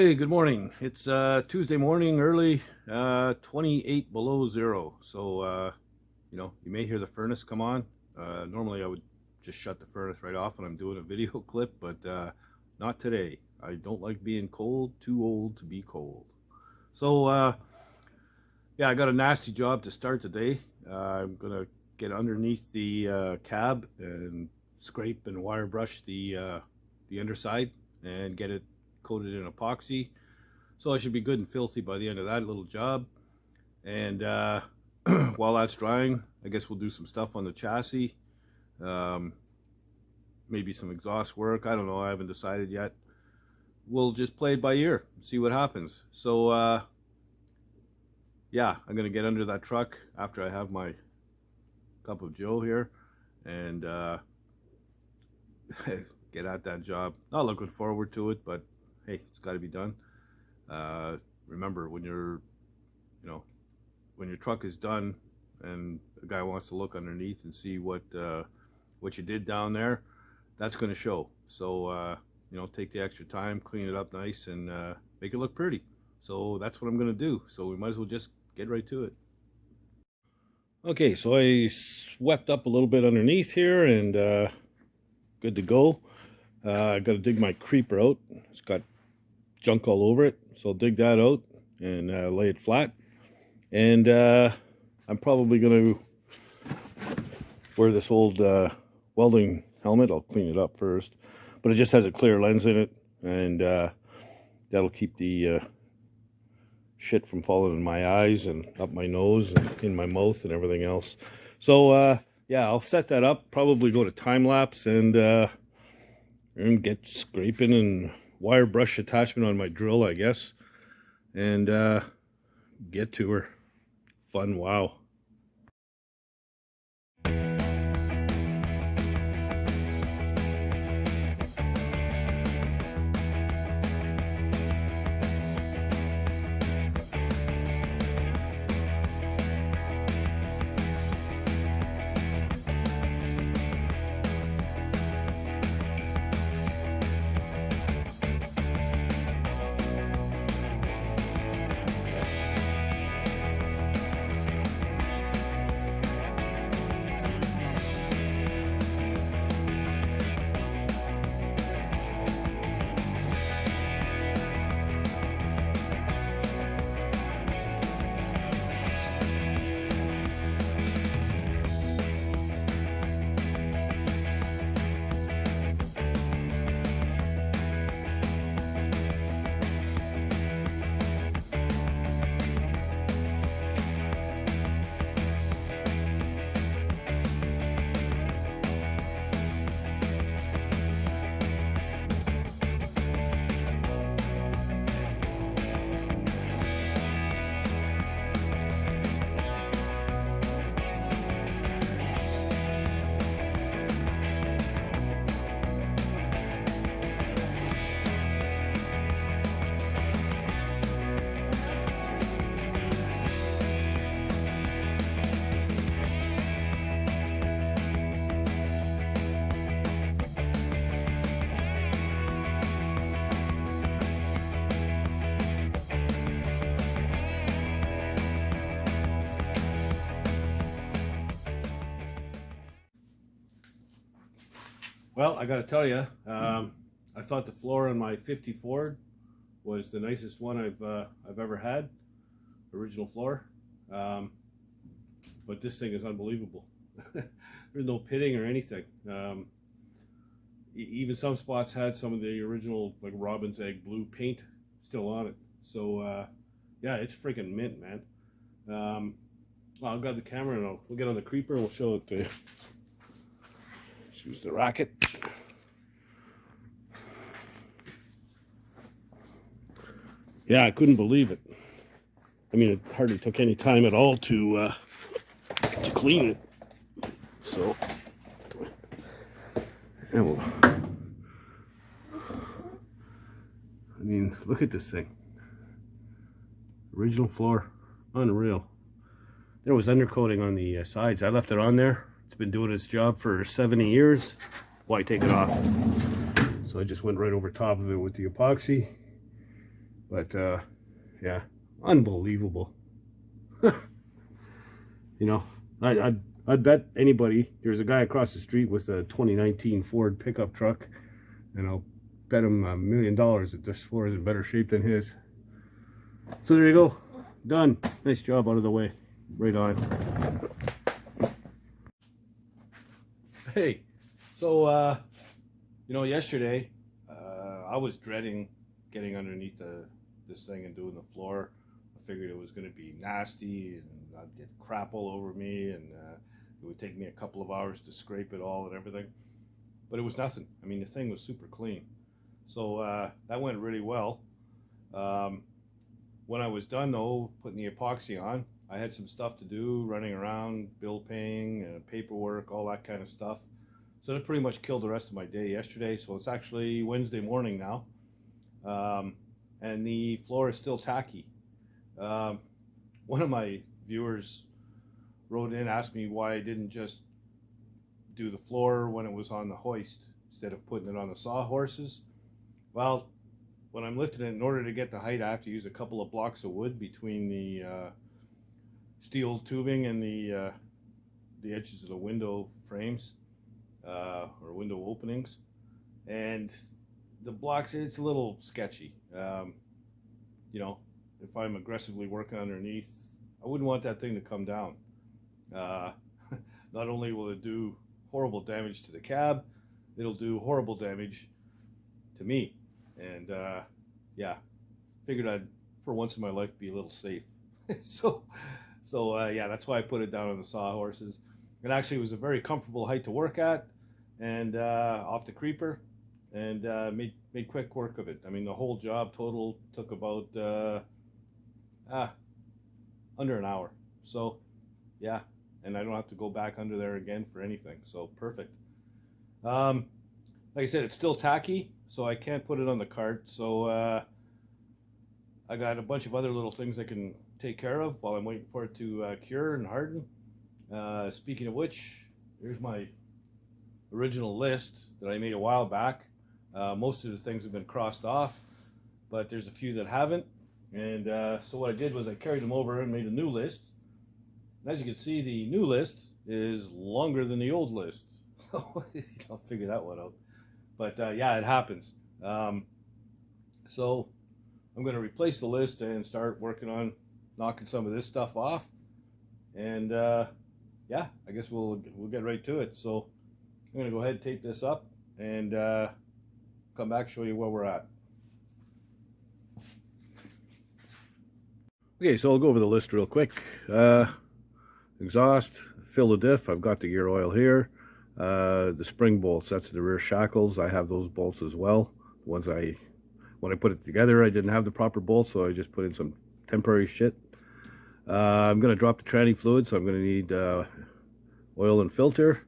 Hey, good morning. It's Tuesday morning, early, 28 below zero. So, you may hear the furnace come on. Normally I would just shut the furnace right off when I'm doing a video clip, but not today. I don't like being cold, too old to be cold. So, yeah, I got a nasty job to start the day. I'm gonna get underneath the cab and scrape and wire brush the underside and get it coated in epoxy. So I should be good and filthy by the end of that little job. And while that's drying, I guess we'll do some stuff on the chassis. Maybe some exhaust work. I don't know. I haven't decided yet. We'll just play it by ear, see what happens. So yeah, I'm gonna get under that truck after I have my cup of Joe here and get at that job. Not looking forward to it, but hey, it's got to be done. Remember, when your truck is done and a guy wants to look underneath and see what you did down there, that's going to show. So take the extra time, clean it up nice, and make it look pretty. So that's what I'm going to do. So we might as well just get right to it. Okay, so I swept up a little bit underneath here and good to go. I got to dig my creeper out. It's got junk all over it, so I'll dig that out and lay it flat. And I'm probably going to wear this old welding helmet. I'll clean it up first, but it just has a clear lens in it, and that'll keep the shit from falling in my eyes and up my nose and in my mouth and everything else. So yeah, I'll set that up, probably go to time lapse and get scraping and wire brush attachment on my drill, I guess, and get to her. Fun, wow. Well, I got to tell you, I thought the floor on my 50 Ford was the nicest one I've ever had, original floor. But this thing is unbelievable. There's no pitting or anything. Even some spots had some of the original like robin's egg blue paint still on it. So yeah, it's freaking mint, man. Well, I'll grab the camera and we'll get on the creeper and we'll show it to you. Use the racket. Yeah, I couldn't believe it. I mean, it hardly took any time at all to clean it. So, and I mean, look at this thing. Original floor, unreal. There was undercoating on the sides. I left it on there. It's been doing its job for 70 years. Why take it off? So I just went right over top of it with the epoxy. But yeah, unbelievable. You know, I'd bet anybody, there's a guy across the street with a 2019 Ford pickup truck, and I'll bet him $1 million that this floor is in better shape than his. So there you go, done. Nice job, out of the way. Right on. Hey, so you know, yesterday I was dreading getting underneath this thing and doing the floor. I figured it was going to be nasty and I'd get crap all over me, and it would take me a couple of hours to scrape it all and everything. But it was nothing. I mean, the thing was super clean. So that went really well. When I was done though, putting the epoxy on, I had some stuff to do, running around, bill paying, paperwork, all that kind of stuff. So that pretty much killed the rest of my day yesterday. So it's actually Wednesday morning now, and the floor is still tacky. One of my viewers wrote in, asked me why I didn't just do the floor when it was on the hoist instead of putting it on the sawhorses. Well, when I'm lifting it, in order to get the height, I have to use a couple of blocks of wood between the steel tubing and the edges of the window frames or window openings, and the blocks, it's a little sketchy. You know, if I'm aggressively working underneath, I wouldn't want that thing to come down. Not only will it do horrible damage to the cab, it'll do horrible damage to me. And yeah, figured I'd, for once in my life, be a little safe. so yeah, that's why I put it down on the sawhorses. It actually was a very comfortable height to work at, and off the creeper, and made quick work of it. I mean, the whole job total took about under an hour. So yeah, and I don't have to go back under there again for anything. So perfect. Like I said, it's still tacky, so I can't put it on the cart. So I got a bunch of other little things I can take care of while I'm waiting for it to cure and harden. Speaking of which, here's my original list that I made a while back. Most of the things have been crossed off, but there's a few that haven't. And so what I did was I carried them over and made a new list. And as you can see, the new list is longer than the old list. So I'll figure that one out. But yeah, it happens. So I'm going to replace the list and start working on knocking some of this stuff off. And yeah, I guess we'll get right to it. So I'm going to go ahead and tape this up and come back, show you where we're at. Okay, so I'll go over the list real quick. Exhaust, fill the diff, I've got the gear oil here. The spring bolts, that's the rear shackles, I have those bolts as well. When I put it together, I didn't have the proper bolts, so I just put in some temporary shit. I'm going to drop the tranny fluid, so I'm going to need oil and filter.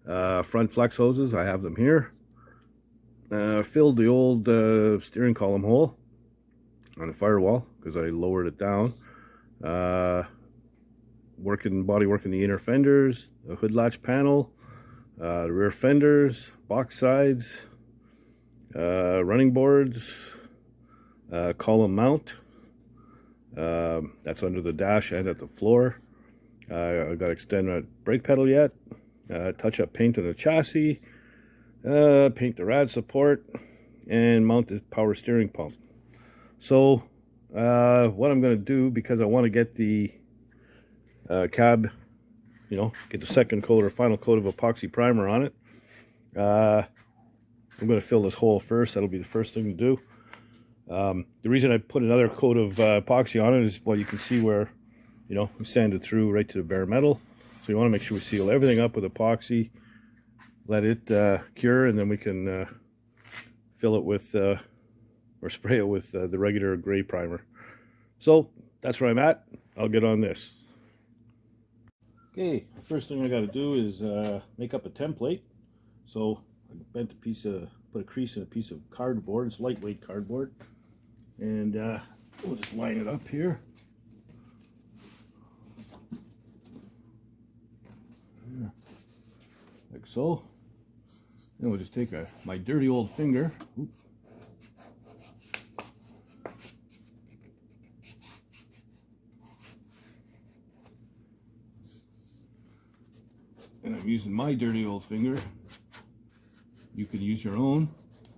Front flex hoses, I have them here. Filled the old steering column hole on the firewall because I lowered it down. Body working the inner fenders, the hood latch panel, the rear fenders, box sides, running boards, column mount. That's under the dash and at the floor. I got to extend that brake pedal yet. Touch up paint on the chassis. Paint the rad support and mount the power steering pump. So what I'm going to do, because I want to get the cab, you know, get the second coat or final coat of epoxy primer on it, I'm going to fill this hole first. That'll be the first thing to do. The reason I put another coat of epoxy on it is, well, you can see where, you know, we sanded through right to the bare metal. So you want to make sure we seal everything up with epoxy, let it cure, and then we can fill it with or spray it with the regular gray primer. So that's where I'm at. I'll get on this. Okay, the first thing I got to do is make up a template. So I bent put a crease in a piece of cardboard. It's lightweight cardboard, and we'll just line it up here. Like so. Then we'll just take my dirty old finger. And I'm using my dirty old finger. You could use your own.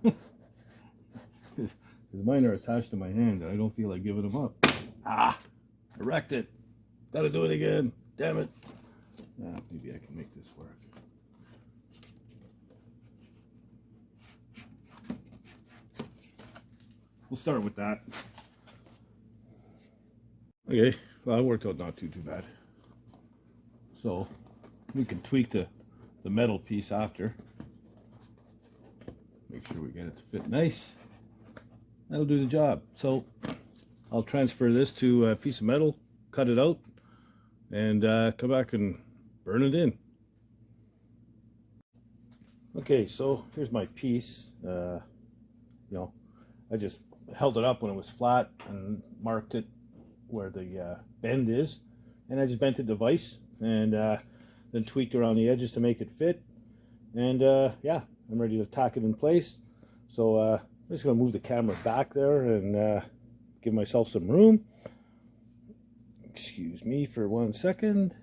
Because mine are attached to my hand and I don't feel like giving them up. Ah! I wrecked it. Gotta do it again. Damn it. Maybe I can make this work. We'll start with that. Okay, well, it worked out not too bad. So we can tweak the metal piece after. Make sure we get it to fit nice. That'll do the job. So I'll transfer this to a piece of metal, cut it out, and come back and burn it in. Okay, so here's my piece. You know, I just held it up when it was flat and marked it where the bend is, and I just bent it to vise and then tweaked around the edges to make it fit. And yeah, I'm ready to tack it in place. So I'm just going to move the camera back there and give myself some room. Excuse me for 1 second.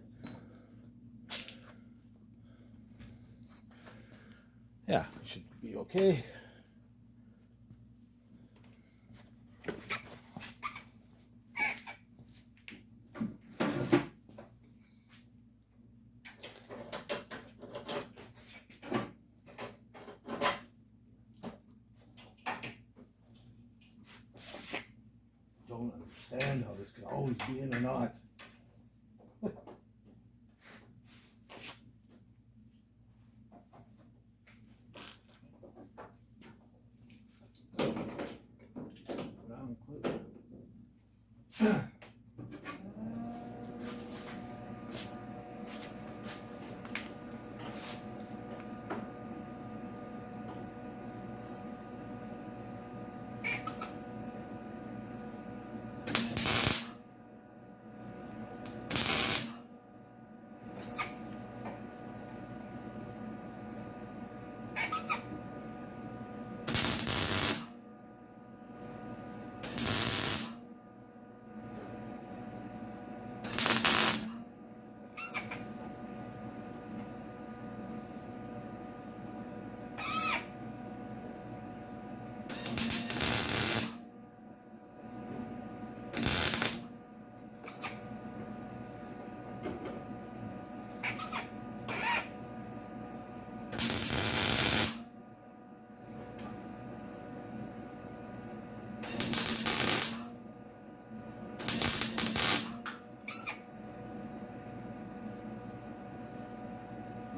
Yeah, it should be okay. Don't understand how this can always be in a knot. Round clip.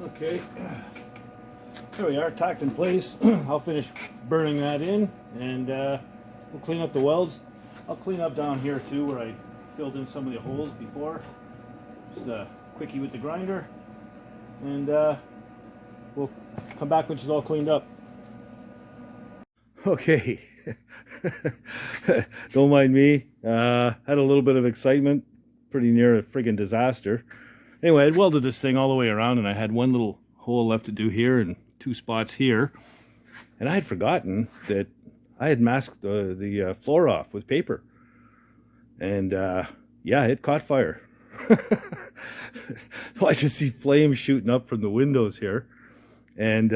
Okay, there we are, tacked in place. I'll finish burning that in, and we'll clean up the welds. I'll clean up down here too, where I filled in some of the holes before. Just a quickie with the grinder, and we'll come back when she's all cleaned up. Okay, don't mind me. Had a little bit of excitement, pretty near a friggin' disaster. Anyway, I welded this thing all the way around, and I had one little hole left to do here and 2 spots here. And I had forgotten that I had masked the floor off with paper. And yeah, it caught fire. So I just see flames shooting up from the windows here. And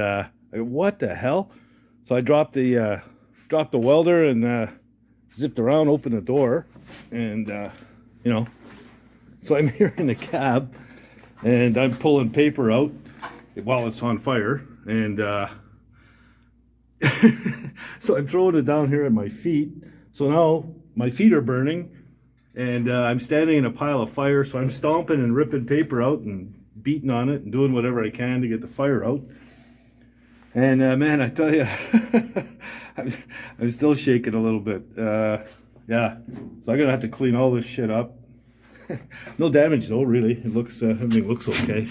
what the hell? So I dropped the welder and zipped around, opened the door, and you know, so I'm here in the cab. And I'm pulling paper out while it's on fire, and so I'm throwing it down here at my feet. So now my feet are burning, and I'm standing in a pile of fire, so I'm stomping and ripping paper out and beating on it and doing whatever I can to get the fire out. And man, I tell you, I'm still shaking a little bit. Yeah, so I'm gonna have to clean all this shit up. No damage though, really. It looks, everything looks okay.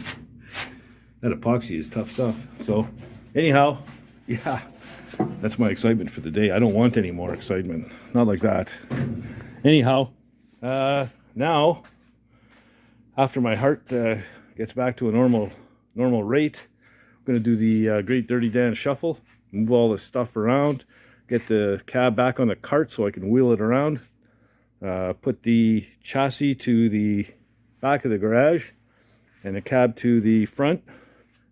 That epoxy is tough stuff. So, anyhow, yeah, that's my excitement for the day. I don't want any more excitement. Not like that. Anyhow, now, after my heart gets back to a normal rate, I'm gonna do the Great Dirty Dan Shuffle. Move all this stuff around. Get the cab back on the cart so I can wheel it around. Put the chassis to the back of the garage and the cab to the front,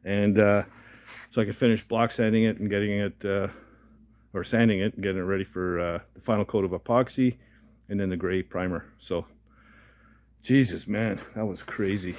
and so I can finish block sanding it and getting it, or sanding it and getting it ready for the final coat of epoxy, and then the gray primer. So, Jesus, man, that was crazy.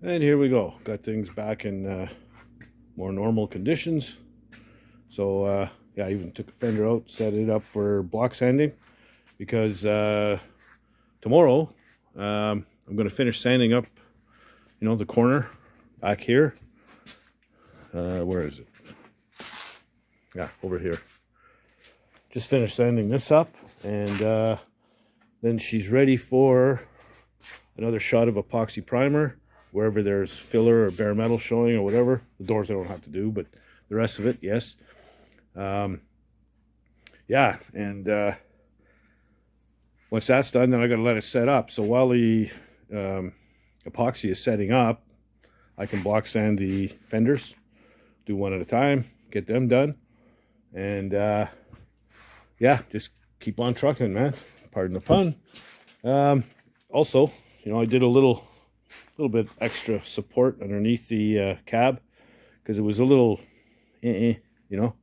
And here we go. Got things back in more normal conditions. So yeah, I even took a fender out, set it up for block sanding, because tomorrow I'm going to finish sanding up, you know, the corner back here. Where is it? Yeah, over here. Just finished sanding this up, and then she's ready for another shot of epoxy primer wherever there's filler or bare metal showing or whatever. The doors I don't have to do, but the rest of it, yes. Yeah, and once that's done, then I got to let it set up. So while the epoxy is setting up, I can block sand the fenders, do one at a time, get them done, and yeah, just keep on trucking, man. Pardon the pun. Also, you know, I did a little bit extra support underneath the cab, because it was a little, you know.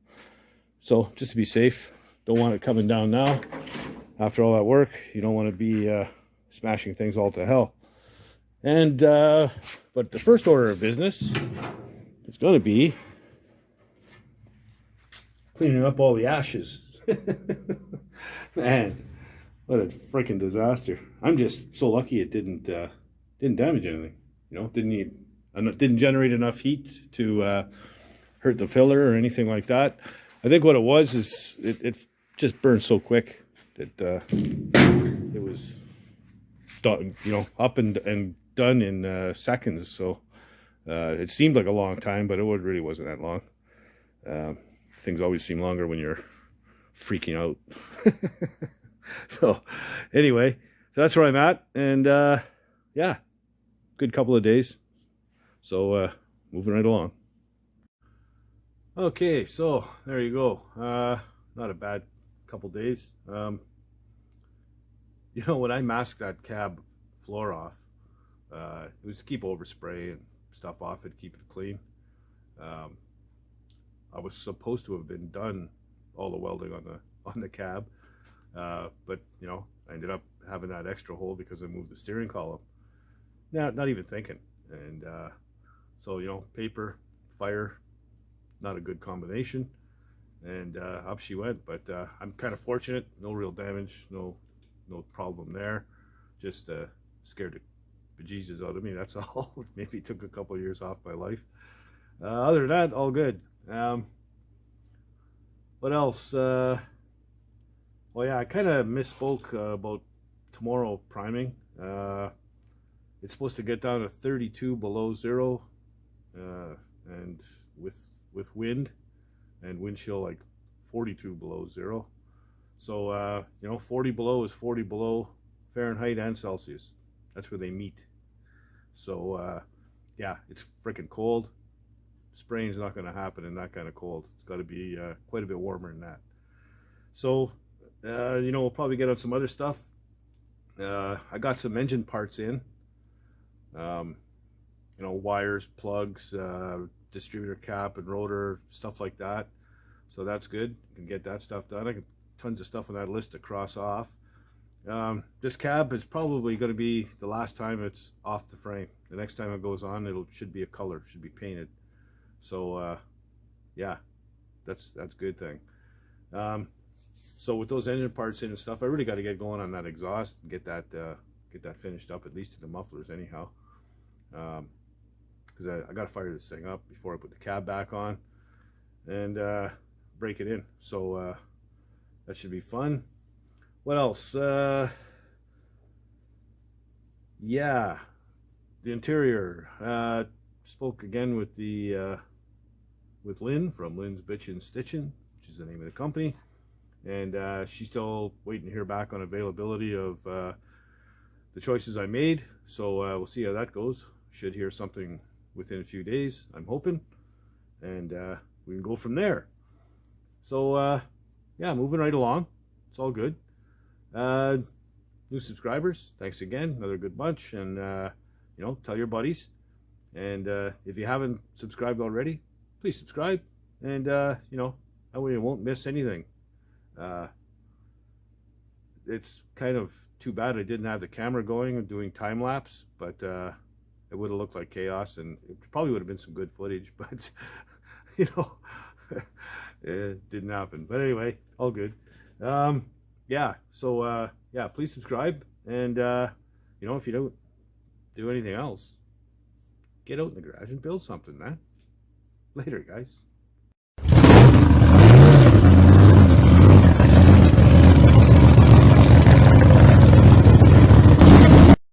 So just to be safe, don't want it coming down now. After all that work, you don't want to be smashing things all to hell. And but the first order of business is going to be cleaning up all the ashes. Man, what a freaking disaster! I'm just so lucky it didn't damage anything. You know, didn't generate enough heat to hurt the filler or anything like that. I think what it was is it just burned so quick that it was done, you know, up and done in seconds. So it seemed like a long time, but it really wasn't that long. Things always seem longer when you're freaking out. So anyway, so that's where I'm at, and yeah, good couple of days. So moving right along. Okay, so there you go. Not a bad couple days. You know, when I masked that cab floor off, it was to keep overspray and stuff off it, keep it clean. I was supposed to have been done all the welding on the cab, but you know, I ended up having that extra hole because I moved the steering column. Not even thinking, and so you know, paper, fire, not a good combination, and up she went. But I'm kind of fortunate, no real damage, no problem there. Just scared the bejesus out of me, that's all. Maybe took a couple of years off my life. Other than that, all good. What else? Well, yeah, I kind of misspoke about tomorrow priming. It's supposed to get down to 32 below zero, and with wind and wind chill like 42 below zero. So you know, 40 below is 40 below Fahrenheit and Celsius. That's where they meet. So yeah, it's freaking cold. Spraying's not going to happen in that kind of cold. It's got to be quite a bit warmer than that. So you know, we'll probably get on some other stuff. I got some engine parts in. You know, wires, plugs, distributor cap and rotor, stuff like that. So that's good. You can get that stuff done. I got tons of stuff on that list to cross off. This cab is probably going to be the last time it's off the frame. The next time it goes on, should be a color, should be painted. So yeah, that's a good thing. So with those engine parts in and stuff, I really got to get going on that exhaust and get that get that finished up, at least to the mufflers anyhow. Because I got to fire this thing up before I put the cab back on and break it in. So that should be fun. What else? Yeah, the interior. Spoke again with the with Lynn from Lynn's Bitchin' Stitchin', which is the name of the company, and she's still waiting to hear back on availability of the choices I made. So we'll see how that goes. Should hear something within a few days, I'm hoping, and we can go from there. So yeah, moving right along. It's all good. New subscribers, thanks again, another good bunch, and you know, tell your buddies, and if you haven't subscribed already, please subscribe, and you know, that way you won't miss anything. It's kind of too bad I didn't have the camera going and doing time lapse, but it would have looked like chaos, and it probably would have been some good footage, but you know, it didn't happen. But anyway, all good. Yeah, so yeah, please subscribe, and you know, if you don't do anything else, get out in the garage and build something, man. Later, guys.